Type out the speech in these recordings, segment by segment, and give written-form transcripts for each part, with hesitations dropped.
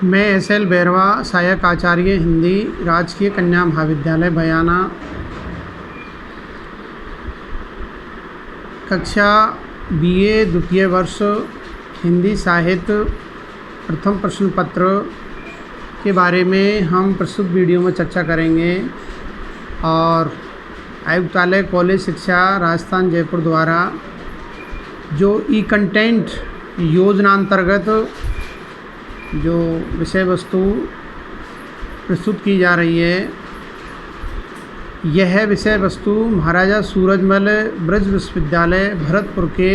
मैं एस.एल. बैरवा, सहायक आचार्य हिंदी, राजकीय कन्या महाविद्यालय बयाना, कक्षा BA द्वितीय वर्ष हिंदी साहित्य प्रथम प्रश्न पत्र के बारे में हम प्रस्तुत वीडियो में चर्चा करेंगे। और आयुक्तालय कॉलेज शिक्षा राजस्थान जयपुर द्वारा जो ई-कंटेंट योजना अंतर्गत जो विषय वस्तु प्रस्तुत की जा रही है, यह विषय वस्तु महाराजा सूरजमल ब्रज विश्वविद्यालय भरतपुर के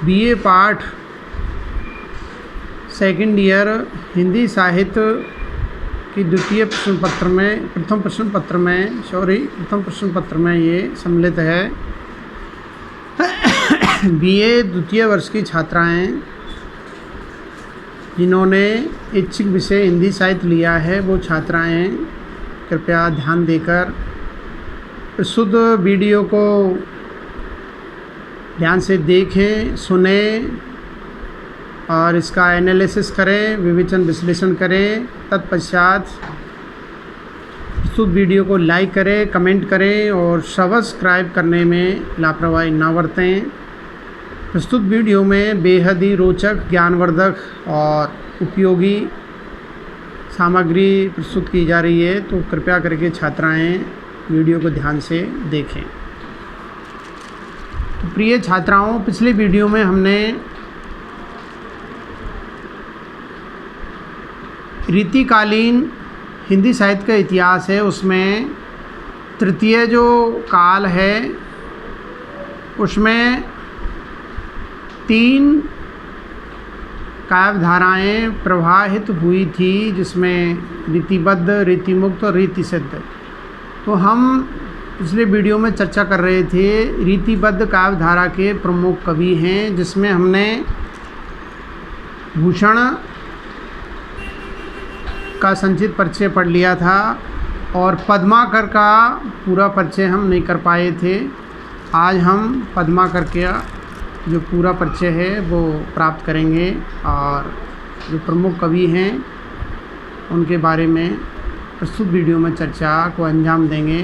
BA पाठ सेकंड ईयर हिंदी साहित्य की द्वितीय प्रश्न पत्र में प्रथम प्रश्न पत्र में ये सम्मिलित है। BA द्वितीय वर्ष की छात्राएं जिन्होंने इच्छिक विषय हिंदी साहित्य लिया है, वो छात्राएं कृपया ध्यान देकर प्रस्तुत वीडियो को ध्यान से देखें, सुनें और इसका एनालिसिस करें, विवेचन विश्लेषण करें। तत्पश्चात प्रस्तुत वीडियो को लाइक करें, कमेंट करें और सब्सक्राइब करने में लापरवाही न बरतें। प्रस्तुत वीडियो में बेहद ही रोचक, ज्ञानवर्धक और उपयोगी सामग्री प्रस्तुत की जा रही है, तो कृपया करके छात्राएं वीडियो को ध्यान से देखें। तो प्रिय छात्राओं, पिछले वीडियो में हमने रीतिकालीन हिंदी साहित्य का इतिहास है, उसमें तृतीय जो काल है उसमें 3 काव्य धाराएँ प्रवाहित हुई थी, जिसमें रीतिबद्ध, रीतिमुक्त और रीतिसिद्ध। तो हम पिछले वीडियो में चर्चा कर रहे थे रीतिबद्ध काव्य धारा के प्रमुख कवि हैं, जिसमें हमने भूषण का संक्षिप्त परिचय पढ़ लिया था और पद्माकर का पूरा परिचय हम नहीं कर पाए थे। आज हम पद्माकर के जो पूरा परिचय है वो प्राप्त करेंगे और जो प्रमुख कवि हैं उनके बारे में प्रस्तुत वीडियो में चर्चा को अंजाम देंगे।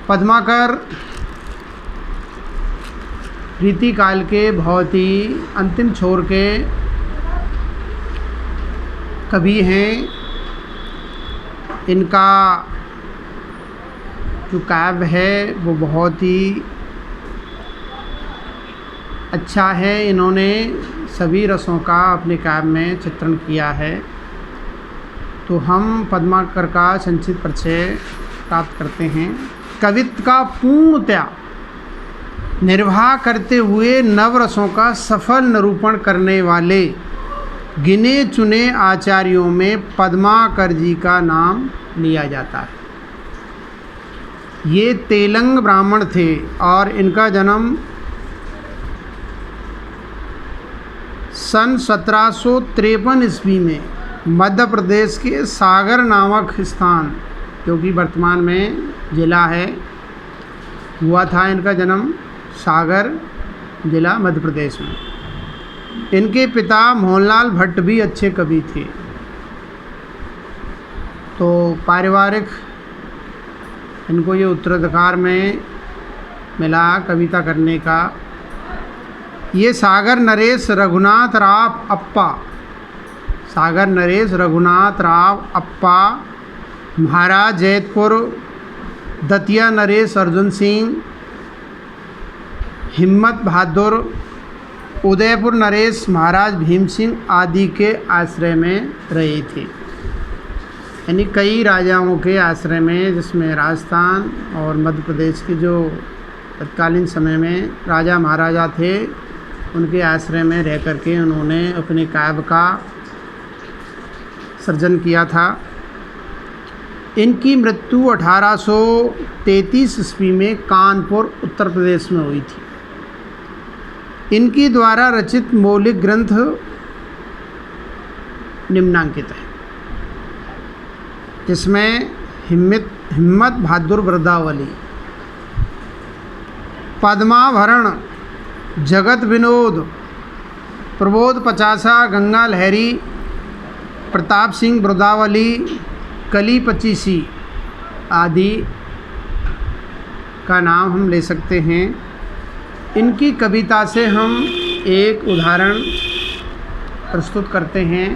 पद्माकर रीतिकाल के बहुत ही अंतिम छोर के कवि हैं। इनका जो काव्य है वो बहुत ही अच्छा है। इन्होंने सभी रसों का अपने काव्य में चित्रण किया है। तो हम पद्माकर का संक्षिप्त परिचय प्राप्त करते हैं। कवित्व का पूर्णतया निर्वाह करते हुए नवरसों का सफल निरूपण करने वाले गिने चुने आचार्यों में पद्माकर जी का नाम लिया जाता है। ये तेलंग ब्राह्मण थे और इनका जन्म सन 1753 ईस्वी में मध्य प्रदेश के सागर नामक स्थान, जो कि वर्तमान में जिला है, हुआ था। इनका जन्म सागर जिला मध्य प्रदेश में। इनके पिता मोहनलाल भट्ट भी अच्छे कवि थे। तो पारिवारिक इनको ये उत्तराधिकार में मिला कविता करने का। ये सागर नरेश रघुनाथ राव अप्पा, महाराज जैतपुर दतिया नरेश अर्जुन सिंह, हिम्मत बहादुर उदयपुर नरेश महाराज भीम सिंह आदि के आश्रय में रहे थे। यानी कई राजाओं के आश्रय में, जिसमें राजस्थान और मध्य प्रदेश के जो तत्कालीन समय में राजा महाराजा थे, उनके आश्रय में रह करके उन्होंने अपने काव्य का सर्जन किया था। इनकी मृत्यु 1833 ईस्वी में कानपुर उत्तर प्रदेश में हुई थी। इनकी द्वारा रचित मौलिक ग्रंथ निम्नांकित है, जिसमें हिम्मत बहादुर वृद्धावली, पद्माभरण, जगत विनोद, प्रबोध पचासा, गंगा लहरी, प्रताप सिंह ब्रदावली, कली पचीसी आदि का नाम हम ले सकते हैं। इनकी कविता से हम एक उदाहरण प्रस्तुत करते हैं।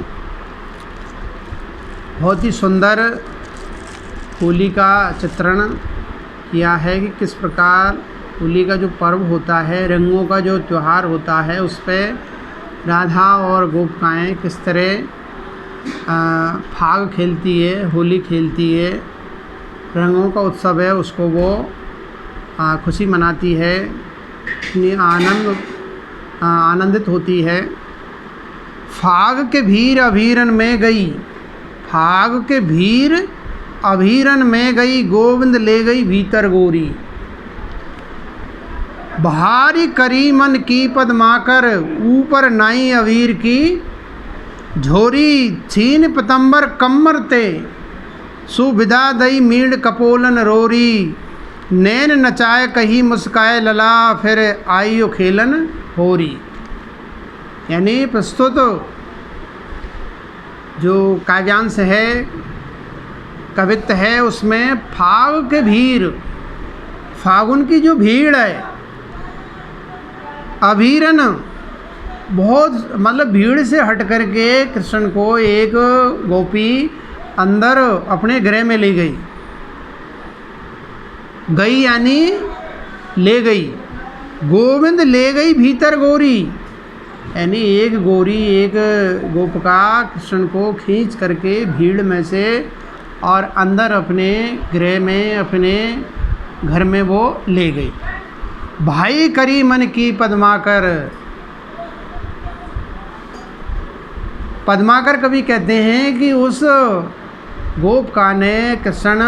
बहुत ही सुंदर होली का चित्रण किया है कि किस प्रकार होली का जो पर्व होता है, रंगों का जो त्यौहार होता है, उस पर राधा और गोपिकाएँ किस तरह फाग खेलती है, होली खेलती है, रंगों का उत्सव है, उसको वो खुशी मनाती है, इतनी आनंदित होती है। फाग के भीर अभीरन में गई, फाग के भीर अभीरन में गई, गोविंद ले गई भीतर गोरी। भारी करी मन की पदमाकर, ऊपर नाई अवीर की झोरी। छीन पतंबर कम्मर ते, सुविधा दई मीण कपोलन रोरी। नैन नचाए कही मुस्काए लला, फिर आइयो खेलन होरी। यानी प्रस्तुत जो काव्यांश है, कवित्व है, उसमें फाग के भीर, फागुन की जो भीड़ है, अभीरन बहुत मतलब भीड़ से हट करके कृष्ण को एक गोपी अंदर अपने गृह में ले गई। गई यानी ले गई। गोविंद ले गई भीतर गोरी, यानी एक गोरी, एक गोपिका कृष्ण को खींच करके भीड़ में से और अंदर अपने गृह में, अपने घर में वो ले गई। भाई करी मन की पद्माकर, पद्माकर कवि कहते हैं कि उस गोपिका ने कृष्ण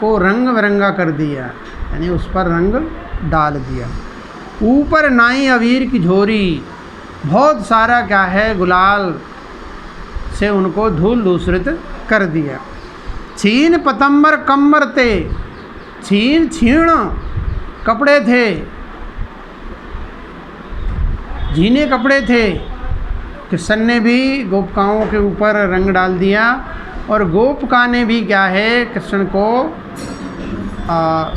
को रंग बिरंगा कर दिया, यानी उस पर रंग डाल दिया। ऊपर नाई अवीर की झोरी, बहुत सारा क्या है गुलाल से उनको धूल धूसरित कर दिया। छीन पतंबर कम्मर ते, छीन छीण कपड़े थे, झीने कपड़े थे। कृष्ण ने भी गोपिकाओं के ऊपर रंग डाल दिया और गोपिका ने भी क्या है कृष्ण को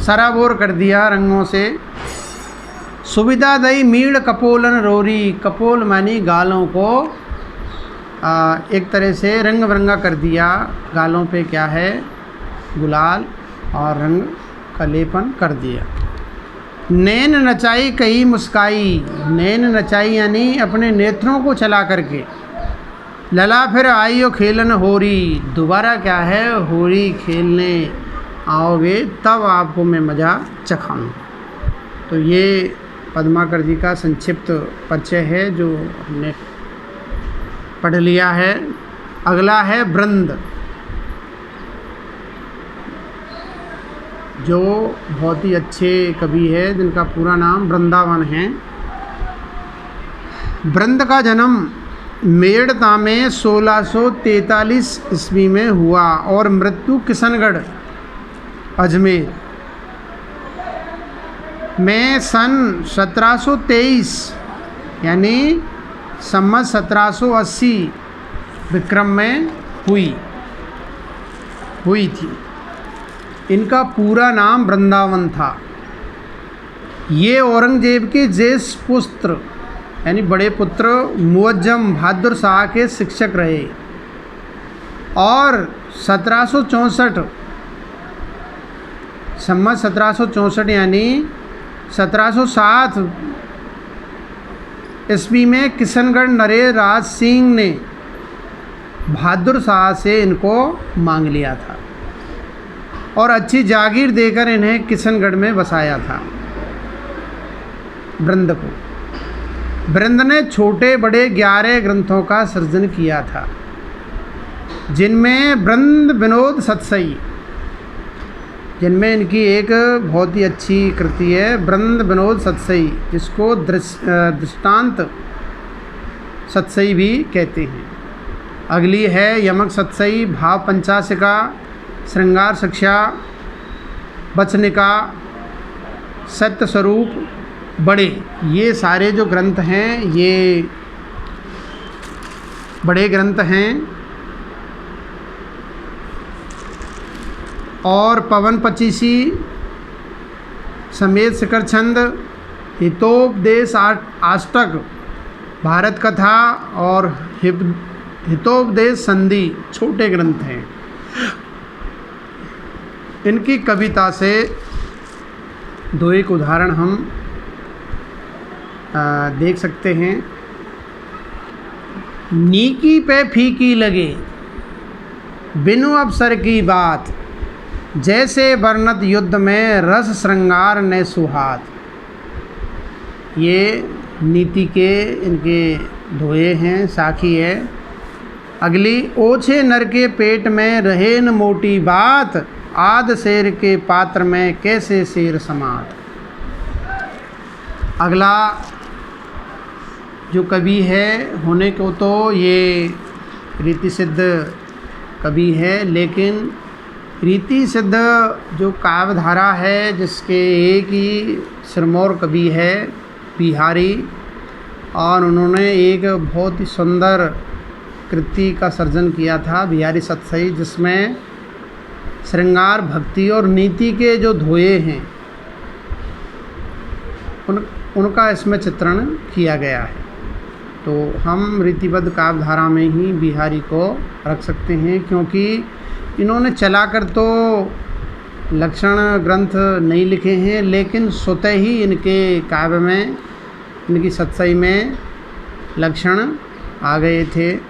सराबोर कर दिया रंगों से। सुविधा दई मीड़ कपोलन रोरी, कपोल मानी गालों को एक तरह से रंग बिरंगा कर दिया। गालों पे क्या है गुलाल और रंग का लेपन कर दिया। नैन नचाई कही मुस्काई, नैन नचाई यानी अपने नेत्रों को चला करके। लला फिर आइयो खेलन होरी, दोबारा क्या है होली खेलने आओगे तब आपको मैं मज़ा चखाऊँ। तो ये पद्माकर जी का संक्षिप्त परिचय है जो हमने पढ़ लिया है। अगला है वृंद, जो बहुत ही अच्छे कवि है जिनका पूरा नाम वृंदावन है। वृंद का जन्म मेड़ता में 1643 ईस्वी में हुआ और मृत्यु किशनगढ़ अजमेर में सन 1723 यानी सम्मत 1780 विक्रम में हुई थी। इनका पूरा नाम वृंदावन था। ये औरंगजेब के ज्येष्ठ पुत्र यानी बड़े पुत्र मुअज्जम बहादुर शाह के शिक्षक रहे और 1764 सम्मत 1764 यानी 1707 ईस्वी में किशनगढ़ नरेश राज सिंह ने बहादुर शाह से इनको मांग लिया था और अच्छी जागीर देकर इन्हें किशनगढ़ में बसाया था। वृंद को वृंद ने छोटे बड़े 11 ग्रंथों का सृजन किया था, जिनमें वृंद विनोद सतसई, जिनमें इनकी एक बहुत ही अच्छी कृति है वृंद विनोद सतसई, जिसको दृष्टांत सतसई भी कहते हैं। अगली है यमक सतसई, भाव पंचाशिका, श्रृंगार शिक्षा, वचनिका, सत्य स्वरूप, बड़े। ये सारे जो ग्रंथ हैं ये बड़े ग्रंथ हैं और पवन पचीसी समेत शिखर छंद, हितोपदेश अष्टक, भारत कथा और हितोपदेश संधि छोटे ग्रंथ हैं। इनकी कविता से दो एक उदाहरण हम देख सकते हैं। नीकी पे फीकी लगे बिनु अवसर की बात, जैसे वर्णत युद्ध में रस श्रृंगार ने सुहात। ये नीति के इनके धोए हैं, साखी है। अगली, ओछे नर के पेट में रहे न मोटी बात, आद शेर के पात्र में कैसे शेर समात। अगला जो कवि है होने को तो ये रीति सिद्ध कवि है, लेकिन रीति सिद्ध जो काव्यधारा है जिसके एक ही सिरमौर कवि है बिहारी, और उन्होंने एक बहुत ही सुंदर कृति का सर्जन किया था बिहारी सतसई, जिसमें श्रृंगार, भक्ति और नीति के जो धोए हैं उनका इसमें चित्रण किया गया है। तो हम रीतिबद्ध काव्यधारा में ही बिहारी को रख सकते हैं, क्योंकि इन्होंने चलाकर तो लक्षण ग्रंथ नहीं लिखे हैं, लेकिन स्वतः ही इनके काव्य में, इनकी सतसई में लक्षण आ गए थे।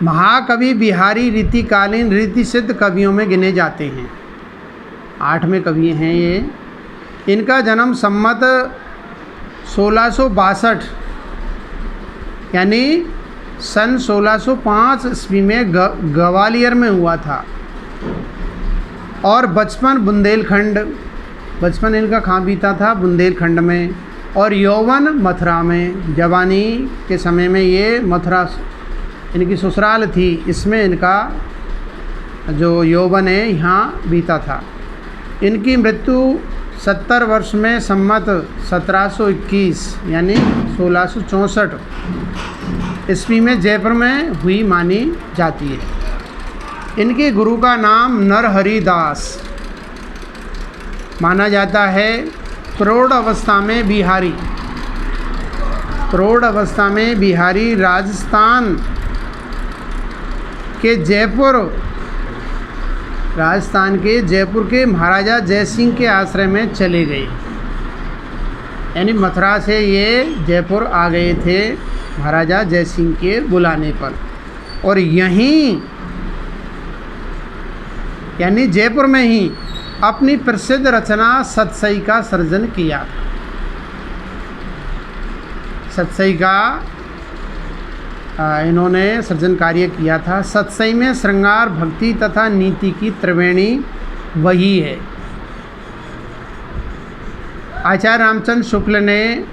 महाकवि बिहारी रीतिकालीन रीति सिद्ध कवियों में गिने जाते हैं। 8वें कवि हैं ये। इनका जन्म सम्मत 1662 यानी सन 1605 ईस्वी में ग्वालियर में हुआ था। और बचपन इनका कहाँ बीता था? बुंदेलखंड में। और यौवन मथुरा में। जवानी के समय में ये मथुरा इनकी ससुराल थी, इसमें इनका जो यौवन है यहाँ बीता था। इनकी मृत्यु 70 वर्ष में सम्मत 1721 यानी 1664 ईस्वी में जयपुर में हुई मानी जाती है। इनके गुरु का नाम नरहरि दास माना जाता है। प्रौढ़ अवस्था में बिहारी राजस्थान के जयपुर के महाराजा जयसिंह के आश्रय में चले गए। यानी मथुरा से ये जयपुर आ गए थे महाराजा जयसिंह के बुलाने पर, और यहीं यानी जयपुर में ही अपनी प्रसिद्ध रचना सतसई का सर्जन किया। सतसई का इन्होंने सृजन कार्य किया था। सतसई में श्रृंगार, भक्ति तथा नीति की त्रिवेणी वही है। आचार्य रामचंद्र शुक्ल ने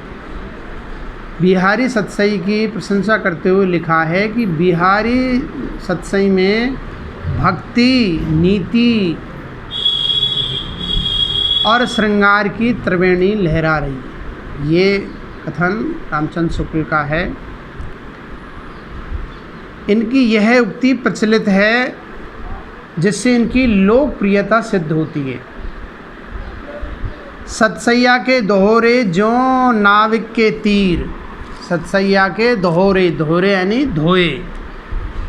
बिहारी सतसई की प्रशंसा करते हुए लिखा है कि बिहारी सतसई में भक्ति, नीति और श्रृंगार की त्रिवेणी लहरा रही है। ये कथन रामचंद्र शुक्ल का है। इनकी यह उक्ति प्रचलित है जिससे इनकी लोकप्रियता सिद्ध होती है। सतसैया के दोहरे जो नाविक के तीर, सतसैया के दोहरे, दोहरे यानी धोए,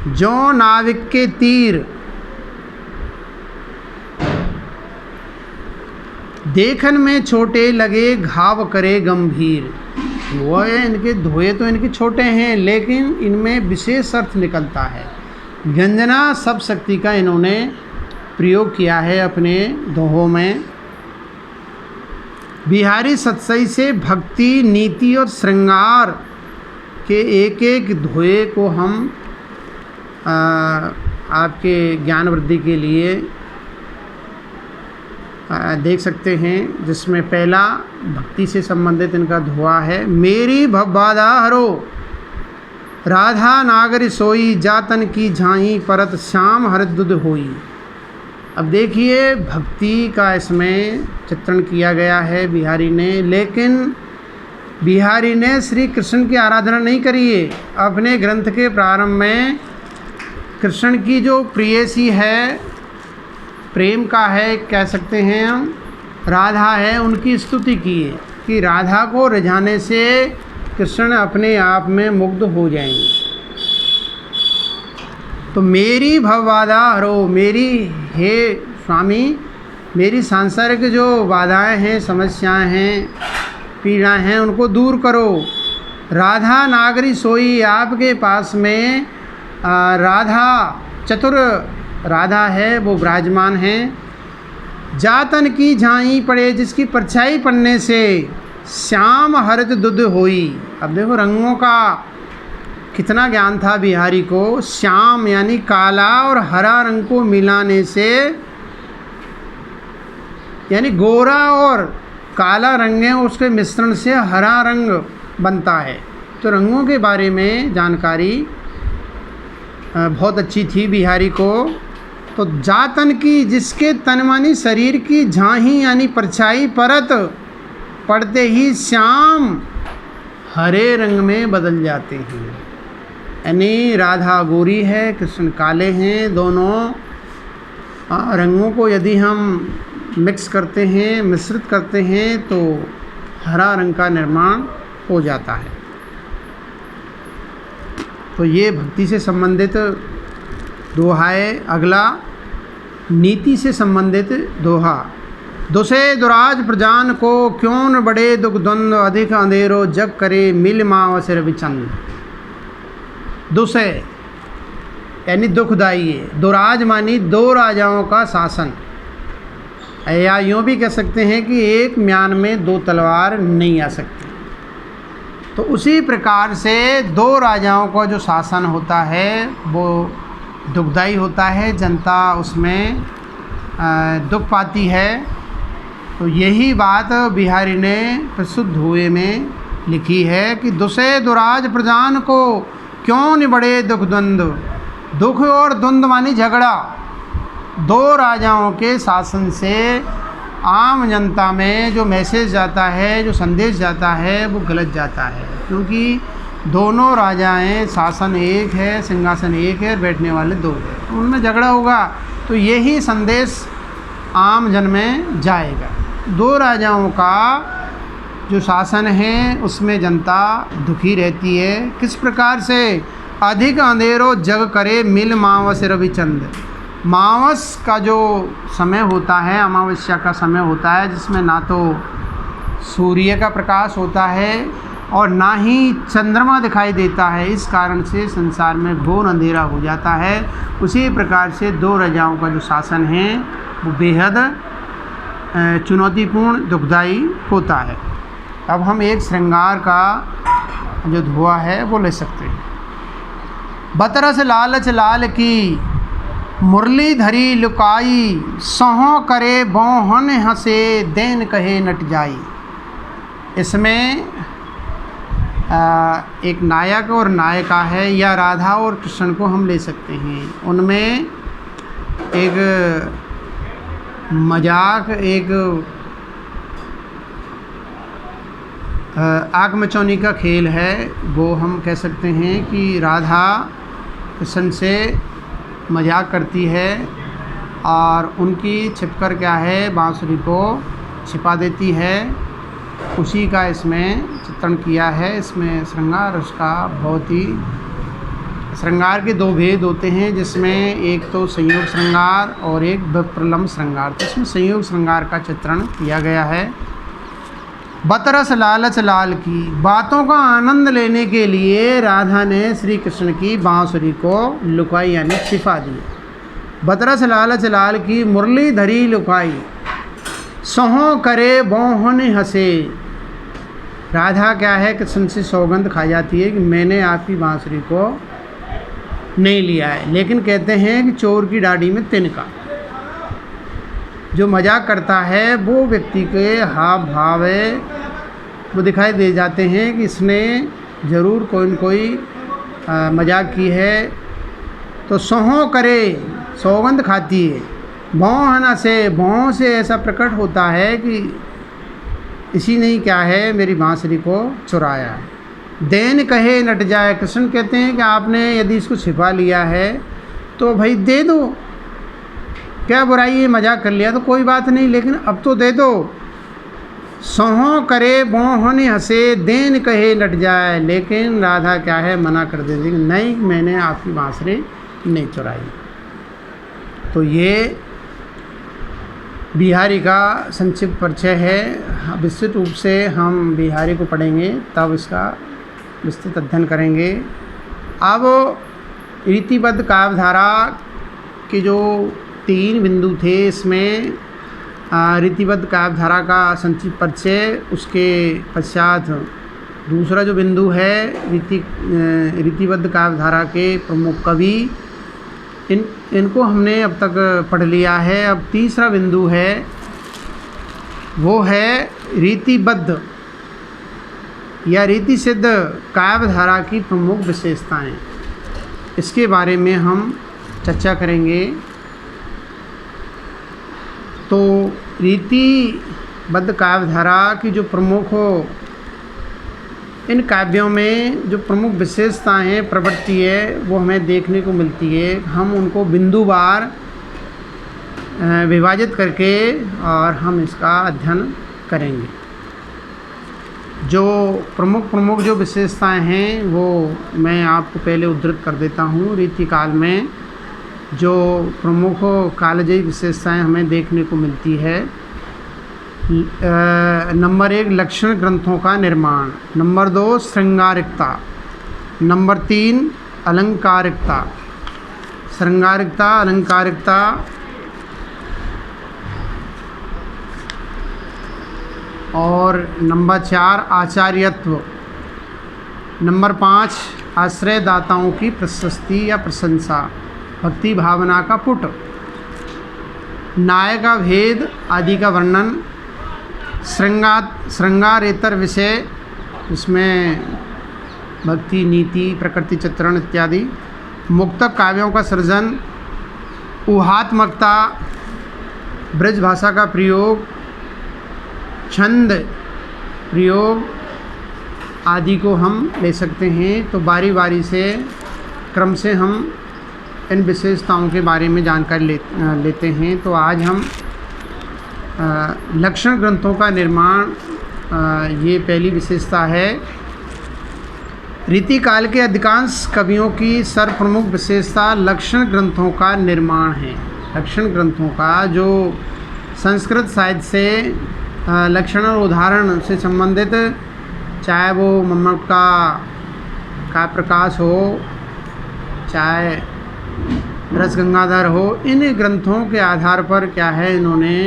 जो नाविक के तीर, देखन में छोटे लगे घाव करे गंभीर। वो है इनके धोए तो इनके छोटे हैं, लेकिन इनमें विशेष अर्थ निकलता है। व्यंजना सब शक्ति का इन्होंने प्रयोग किया है अपने दोहों में। बिहारी सतसई से भक्ति, नीति और श्रृंगार के एक एक धोए को हम आपके ज्ञान वृद्धि के लिए देख सकते हैं, जिसमें पहला भक्ति से संबंधित इनका धोआ है। मेरी भवबाधा हरो राधा नागरी सोई, जातन की झाई परत श्याम हरदुद होई। अब देखिए भक्ति का इसमें चित्रण किया गया है बिहारी ने, लेकिन बिहारी ने श्री कृष्ण की आराधना नहीं करी है। अपने ग्रंथ के प्रारंभ में कृष्ण की जो प्रेयसी है प्रेम का है, कह सकते हैं हम, राधा है, उनकी स्तुति की है कि राधा को रिझाने से कृष्ण अपने आप में मुग्ध हो जाएंगे। तो मेरी भवबाधा हरो, मेरी हे स्वामी, मेरी सांसारिक जो बाधाएं हैं, समस्याएं हैं, पीड़ाएं हैं, उनको दूर करो। राधा नागरी सोई, आपके पास में राधा चतुर राधा है, वो विराजमान हैं। जातन की झाई पड़े, जिसकी परछाई पड़ने से श्याम हरित दुध होई। अब देखो रंगों का कितना ज्ञान था बिहारी को। श्याम यानी काला और हरा रंग को मिलाने से, यानी गोरा और काला रंग है, उसके मिश्रण से हरा रंग बनता है। तो रंगों के बारे में जानकारी बहुत अच्छी थी बिहारी को। तो जातन की, जिसके तनमानी शरीर की झाही यानी परछाई परत पड़ते ही श्याम हरे रंग में बदल जाते हैं। यानी राधा गोरी है, कृष्ण काले हैं। दोनों रंगों को यदि हम मिक्स करते हैं, मिश्रित करते हैं, तो हरा रंग का निर्माण हो जाता है। तो ये भक्ति से संबंधित दोहा है। अगला नीति से संबंधित दोहा। दुसे दुराज प्रजान को, क्यों न बड़े दुख द्वंद, अधिक अंधेरो जग करे, मिल माव सिर विचंद। दुसे यानी दुखदाई है। दुराज मानी दो राजाओं का शासन, या यूँ भी कह सकते हैं कि एक म्यान में दो तलवार नहीं आ सकती। तो उसी प्रकार से दो राजाओं का जो शासन होता है वो दुखदाई होता है, जनता उसमें दुख पाती है। तो यही बात बिहारी ने प्रसिद्ध हुए में लिखी है कि दुसे दुराज प्रजान को, क्यों न बड़े दुख द्वंद। दुख और द्वंद मानी झगड़ा। दो राजाओं के शासन से आम जनता में जो मैसेज जाता है, जो संदेश जाता है, वो गलत जाता है। क्योंकि दोनों राजाएं, शासन एक है, सिंहासन एक है, बैठने वाले दो हैं, उनमें झगड़ा होगा तो यही संदेश आम जन में जाएगा। दो राजाओं का जो शासन है उसमें जनता दुखी रहती है। किस प्रकार से? अधिक अंधेरो जग करे, मिल मावस रविचंद। मावस का जो समय होता है, अमावस्या का समय होता है, जिसमें ना तो सूर्य का प्रकाश होता है और ना ही चंद्रमा दिखाई देता है। इस कारण से संसार में घोर अंधेरा हो जाता है। उसी प्रकार से दो राजाओं का जो शासन है वो बेहद चुनौतीपूर्ण, दुखदाई होता है। अब हम एक श्रृंगार का जो धुआ है वो ले सकते हैं। बतरस लालच लाल की, मुरली धरी लुकाई, सहों करे बोहन हंसे, देन कहे नट जाई। इसमें एक नायक और नायिका है, या राधा और कृष्ण को हम ले सकते हैं। उनमें एक मजाक, एक आग मचौनी का खेल है। वो हम कह सकते हैं कि राधा कृष्ण से मजाक करती है और उनकी छिपकर क्या है, बांसुरी को छिपा देती है। उसी का इसमें चित्रण किया है। इसमें श्रृंगार उसका बहुत ही, श्रृंगार के दो भेद होते हैं, जिसमें एक तो संयोग श्रृंगार और एक विप्रलम्ब श्रृंगार। तो इसमें संयोग श्रृंगार का चित्रण किया गया है। बतरस लालच लाल की, बातों का आनंद लेने के लिए राधा ने श्री कृष्ण की बांसुरी को लुकाई यानी छिपा दी। बतरस लालच लाल की, मुरली धरी लुकाई, सहों करे बोहन हंसे। राधा क्या है, कृष्ण से सौगंध खा जाती है कि मैंने आपकी बांसुरी को नहीं लिया है। लेकिन कहते हैं कि चोर की डाढ़ी में तिनका। जो मजाक करता है वो व्यक्ति के हाव भाव है वो दिखाई दे जाते हैं कि इसने ज़रूर कोई न कोई मजाक की है। तो सहों करे, सौगंध खाती है। भौं हना से, भौं से ऐसा प्रकट होता है कि इसी ने क्या है, मेरी बांसुरी को चुराया है। देन कहे नट जाए। कृष्ण कहते हैं कि आपने यदि इसको छिपा लिया है तो भाई दे दो। क्या बुराई है, मजाक कर लिया तो कोई बात नहीं, लेकिन अब तो दे दो। सोहो करे बोहन हंसे देन कहे लट जाए, लेकिन राधा क्या है, मना कर देती कि नहीं, मैंने आपकी बांसुरी नहीं चुराई। तो ये बिहारी का संक्षिप्त परिचय है। विस्तृत रूप से हम बिहारी को पढ़ेंगे, तब इसका विस्तृत अध्ययन करेंगे। अब रीतिबद्ध काव्यधारा के जो 3 बिंदु थे, इसमें रीतिबद्ध काव्यधारा का संक्षिप्त परिचय, उसके पश्चात दूसरा जो बिंदु है रीतिबद्ध काव्यधारा के प्रमुख कवि, इनको हमने अब तक पढ़ लिया है। अब तीसरा बिंदु है, वो है रीतिबद्ध या रीति सिद्ध काव्यधारा की प्रमुख विशेषताएं। इसके बारे में हम चर्चा करेंगे। तो रीतिबद्ध काव्यधारा की जो प्रमुख इन काव्यों में जो प्रमुख विशेषताएं, प्रवृत्ति है, वो हमें देखने को मिलती है। हम उनको बिंदुवार विभाजित करके और हम इसका अध्ययन करेंगे। जो प्रमुख जो विशेषताएं हैं वो मैं आपको पहले उद्धृत कर देता हूँ। रीतिकाल में जो प्रमुख कालजयी विशेषताएं हमें देखने को मिलती है, नंबर 1 लक्षण ग्रंथों का निर्माण, नंबर 2 श्रृंगारिकता, नंबर 3 अलंकारिकता, श्रृंगारिकता, अलंकारिकता, और नंबर 4 आचार्यत्व, नंबर 5 आश्रयदाताओं की प्रशस्ति या प्रशंसा, भक्ति भावना का पुट, नायका भेद आदि का वर्णन, श्रृंगारेतर विषय, इसमें भक्ति, नीति, प्रकृति चित्रण इत्यादि, मुक्तक काव्यों का सृजन, ऊहात्मकता, ब्रज भाषा का प्रयोग, छंद प्रयोग आदि को हम ले सकते हैं। तो बारी बारी से क्रम से हम इन विशेषताओं के बारे में जानकारी लेते हैं। तो आज हम लक्षण ग्रंथों का निर्माण, ये पहली विशेषता है। रीतिकाल के अधिकांश कवियों की सर्वप्रमुख विशेषता लक्षण ग्रंथों का निर्माण है। लक्षण ग्रंथों का जो संस्कृत साहित्य से लक्षण और उदाहरण से संबंधित, चाहे वो मम्मट का काव्य प्रकाश हो, चाहे रसगंगाधर हो, इन ग्रंथों के आधार पर क्या है, इन्होंने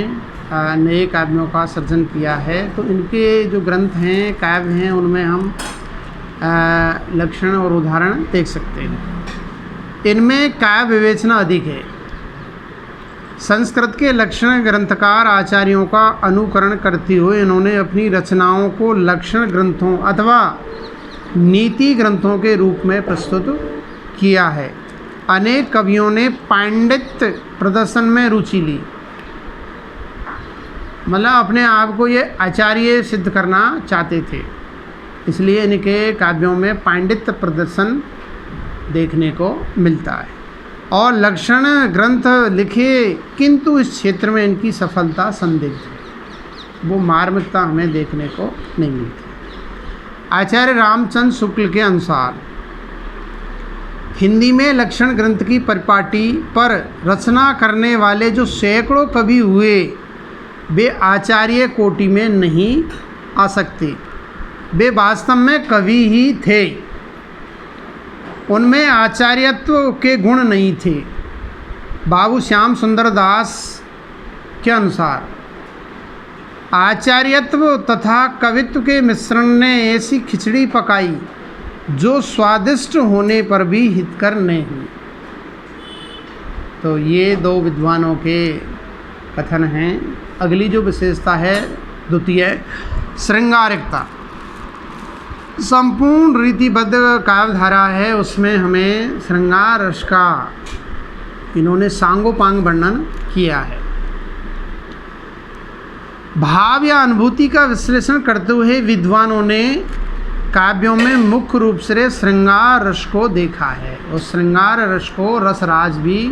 नए काव्यों का सृजन किया है। तो इनके जो ग्रंथ हैं, काव्य हैं, उनमें हम लक्षण और उदाहरण देख सकते हैं। इनमें काव्य विवेचना अधिक है। संस्कृत के लक्षण ग्रंथकार आचार्यों का अनुकरण करते हुए इन्होंने अपनी रचनाओं को लक्षण ग्रंथों अथवा नीति ग्रंथों के रूप में प्रस्तुत किया है। अनेक कवियों ने पांडित्य प्रदर्शन में रुचि ली, मतलब अपने आप को ये आचार्य सिद्ध करना चाहते थे, इसलिए इनके काव्यों में पांडित्य प्रदर्शन देखने को मिलता है। और लक्षण ग्रंथ लिखे, किंतु इस क्षेत्र में इनकी सफलता संदिग्ध है, वो मार्मिकता हमें देखने को नहीं मिलती। आचार्य रामचंद्र शुक्ल के अनुसार हिंदी में लक्षण ग्रंथ की परिपाटी पर रचना करने वाले जो सैकड़ों कवि हुए, वे आचार्य कोटि में नहीं आ सकते। वे वास्तव में कवि ही थे, उनमें आचार्यत्व के गुण नहीं थे। बाबू श्याम सुंदर दास के अनुसार आचार्यत्व तथा कवित्व के मिश्रण ने ऐसी खिचड़ी पकाई जो स्वादिष्ट होने पर भी हितकर नहीं हुई। तो ये 2 विद्वानों के कथन हैं। अगली जो विशेषता है, द्वितीय श्रृंगारिकता। संपूर्ण रीतिबद्ध काव्यधारा है, उसमें हमें श्रृंगार रस का इन्होंने सांगोपांग वर्णन किया है। भाव या अनुभूति का विश्लेषण करते हुए विद्वानों ने काव्यों में मुख्य रूप से श्रृंगार रस को देखा है, और श्रृंगार रस को रसराज भी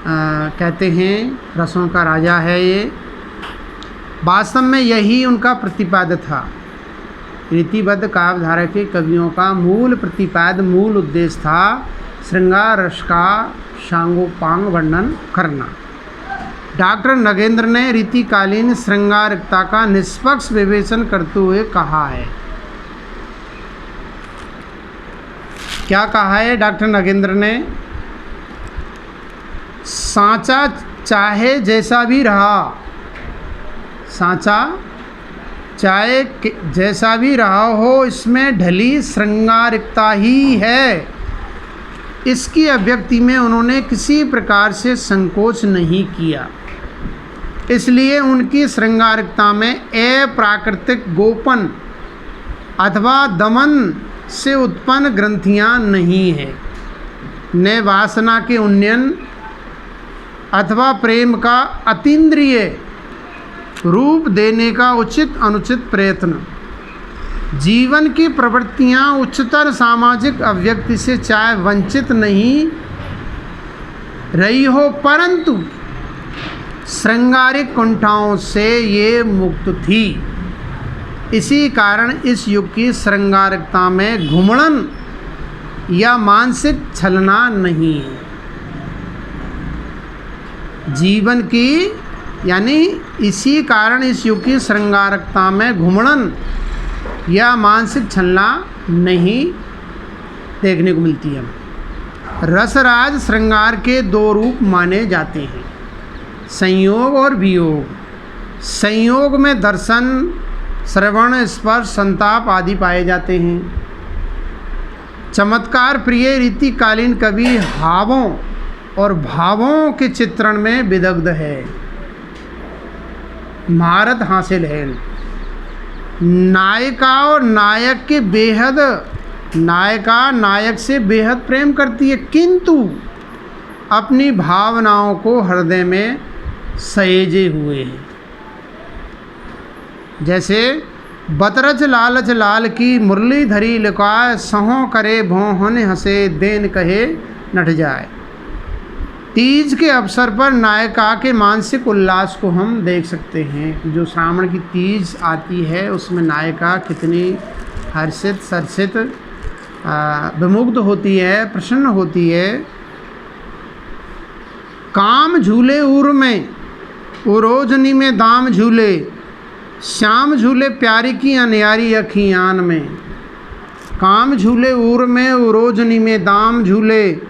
कहते हैं रसों का राजा है ये। वास्तव में यही उनका प्रतिपाद्य था। रीतिबद्ध काव्यधारा के कवियों का मूल प्रतिपाद्य मूल उद्देश्य था श्रृंगार रस का सांगोपांग वर्णन करना। डॉक्टर नगेंद्र ने रीतिकालीन श्रृंगारिकता का निष्पक्ष विवेचन करते हुए कहा है। क्या कहा है डॉक्टर नगेंद्र ने? सांचा चाहे जैसा भी रहा, सांचा चाहे जैसा भी रहा हो, इसमें ढली श्रृंगारिकता ही है। इसकी अभिव्यक्ति में उन्होंने किसी प्रकार से संकोच नहीं किया। इसलिए उनकी श्रृंगारिकता में अप्राकृतिक गोपन अथवा दमन से उत्पन्न ग्रंथियां नहीं है, न वासना के उन्नयन अथवा प्रेम का अतीन्द्रिय रूप देने का उचित अनुचित प्रयत्न। जीवन की प्रवृत्तियां उच्चतर सामाजिक अभिव्यक्ति से चाहे वंचित नहीं रही हो, परंतु श्रृंगारिक कुंठाओं से ये मुक्त थी। इसी कारण इस युग की श्रृंगारिकता में घुमड़न या मानसिक छलना नहीं है। जीवन की यानी इसी कारण इस युग की श्रृंगारिकता में घुमड़न या मानसिक छलना नहीं देखने को मिलती है। रसराज श्रृंगार के दो रूप माने जाते हैं, संयोग और वियोग। संयोग में दर्शन, श्रवण, स्पर्श, संताप आदि पाए जाते हैं। चमत्कार प्रिय रीतिकालीन कवि हावों और भावों के चित्रण में विदग्ध है, महारत हासिल है। नायिका और नायक के बेहद, नायिका नायक से बेहद प्रेम करती है, किंतु अपनी भावनाओं को हृदय में सहेजे हुए है। जैसे बतरज लालच लाल की मुरली धरी लुकाए, सहों करे भों हंसे देन कहे नट जाए। तीज के अवसर पर नायिका के मानसिक उल्लास को हम देख सकते हैं। जो श्रावण की तीज आती है उसमें नायिका कितनी हर्षित सरसित विमुग्ध होती है, प्रसन्न होती है। काम झूले उर में उरोजनी में दाम झूले, श्याम झूले प्यारी की अनयारी अखियान में। काम झूले उर में उरोजनी में दाम झूले,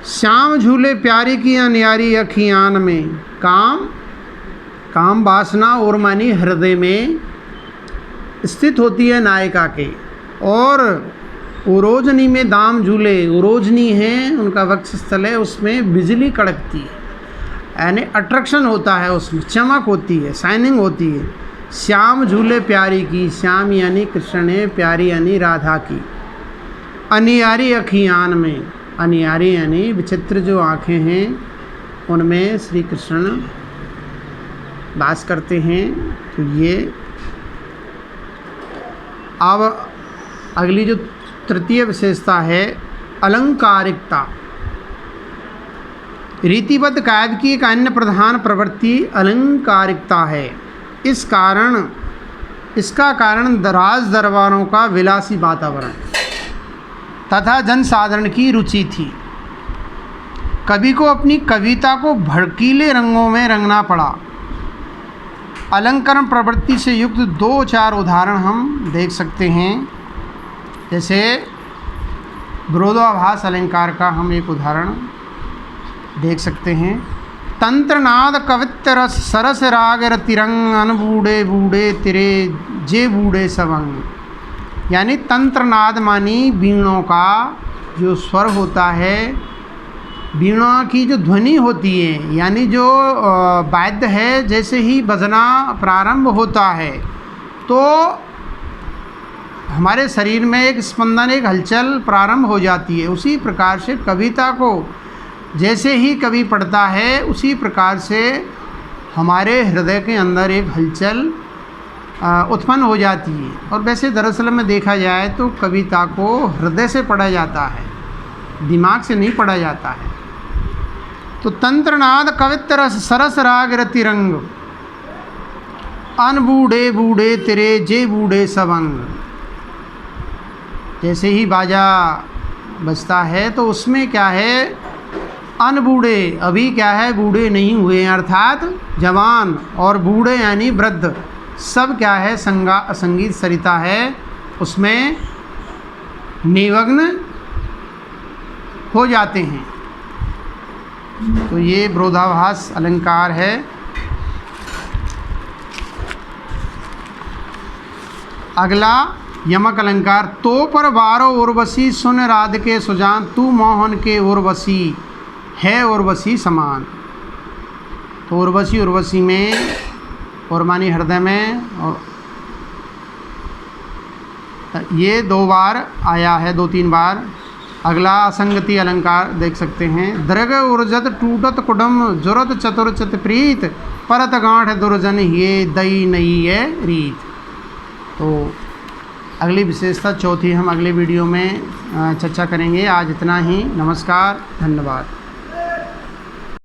श्याम झूले प्यारी की अनयारी अखियान में। काम वासना और मानी हृदय में स्थित होती है नायिका के, और उरोजनी में दाम झूले, उरोजनी है उनका वक्षस्थल है, उसमें बिजली कड़कती है, यानी अट्रैक्शन होता है, उसमें चमक होती है, शाइनिंग होती है। श्याम झूले प्यारी की, श्याम यानी कृष्ण है, प्यारी यानी राधा की। अनियारी अखियान में, अनियारी यानी विचित्र जो आँखें हैं उनमें श्री कृष्ण वास करते हैं। तो ये अब अगली जो तृतीय विशेषता है अलंकारिकता। रीतिबद्ध काव्य की एक अन्य प्रधान प्रवृत्ति अलंकारिकता है। इसका कारण राज दरबारों का विलासी वातावरण तथा जनसाधारण की रुचि थी। कवि को अपनी कविता को भड़कीले रंगों में रंगना पड़ा। अलंकरण प्रवृत्ति से युक्त 2-4 उदाहरण हम देख सकते हैं। जैसे विरोधाभास अलंकार का हम एक उदाहरण देख सकते हैं। तंत्रनाद कवित्त रस सरस राग रतिरंग, अनबूढ़े बूढ़े तिरे जे बूढ़े सवंग। यानी तंत्रनाद मानी वीणों का जो स्वर होता है, वीणा की जो ध्वनि होती है, यानी जो वाद्य है, जैसे ही बजना प्रारंभ होता है तो हमारे शरीर में एक स्पंदन, एक हलचल प्रारंभ हो जाती है। उसी प्रकार से कविता को जैसे ही कवि पढ़ता है उसी प्रकार से हमारे हृदय के अंदर एक हलचल उत्पन्न हो जाती है। और वैसे दरअसल में देखा जाए तो कविता को हृदय से पढ़ा जाता है, दिमाग से नहीं पढ़ा जाता है। तो तंत्रनाद कवित्र रस सरस राग रति रंग, अन बूढ़े बूढ़े तेरे जे बूढ़े सवंग। जैसे ही बाजा बजता है तो उसमें क्या है, अन बूढ़े, अभी क्या है, बूढ़े नहीं हुए हैं अर्थात जवान, और बूढ़े यानी वृद्ध, सब क्या है संगीत सरिता है, उसमें निमग्न हो जाते हैं। तो ये विरोधाभास अलंकार है। अगला यमक अलंकार, तो पर बारो उर्वशी सुन राध के सुजान, तू मोहन के उर्वशी है उर्वशी समान। तो उर्वशी, उर्वशी में और मानी हृदय में, और ये 2 बार आया है, 2-3 बार। अगला असंगति अलंकार देख सकते हैं, दृग उर्जत टूटत कुडम जुरत चतुर चित प्रीत, परत गांठ दुर्जन ये दई नई है रीत। तो अगली विशेषता चौथी हम अगले वीडियो में चर्चा करेंगे। आज इतना ही। नमस्कार, धन्यवाद।